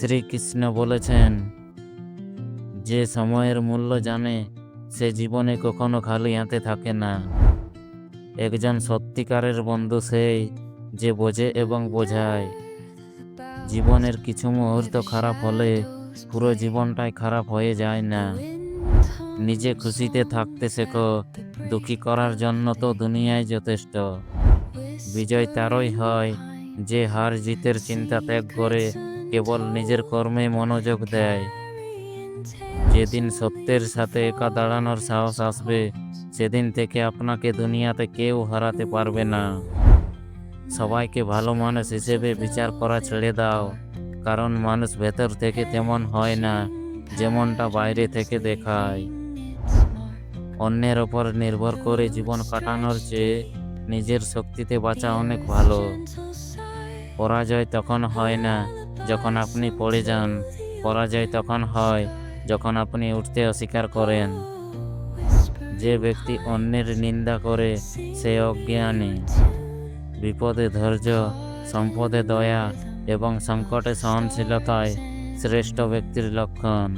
শ্রীকৃষ্ণ বলেছেন, যে সময়ের মূল্য জানে সে জীবনে কখনো খালি হাতে থাকে না। একজন সত্যিকারের বন্ধু সেই যে বোঝে এবং বোঝায়। জীবনের কিছু মুহূর্ত খারাপ হলে পুরো জীবনটাই খারাপ হয়ে যায় না। নিজে খুশিতে থাকতে শেখো, দুঃখী করার জন্য তো দুনিয়ায় যথেষ্ট। বিজয় তারই হয় যে হার জিতের চিন্তা ত্যাগ করে কেবল নিজের কর্মে মনোযোগ দেয়। যেদিন সত্যের সাথে একা দাঁড়ানোর সাহস আসবে, সেদিন থেকে আপনাকে দুনিয়াতে কেউ হারাতে পারবে না। সবাইকে ভালো মানুষ হিসেবে বিচার করা ছেড়ে দাও, কারণ মানুষ ভেতর থেকে তেমন হয় না যেমনটা বাইরে থেকে দেখায়। অন্যের ওপর নির্ভর করে জীবন কাটানোর চেয়ে নিজের শক্তিতে বাঁচা অনেক ভালো। পরাজয় তখন হয় না যখন আপনি পড়ে যান, পরাজয় তখন হয় যখন আপনি উঠতে অস্বীকার করেন। যে ব্যক্তি অন্যের নিন্দা করে সে অজ্ঞানী। বিপদে ধৈর্য, সম্পদে দয়া এবং সংকটে সহনশীলতায় শ্রেষ্ঠ ব্যক্তির লক্ষণ।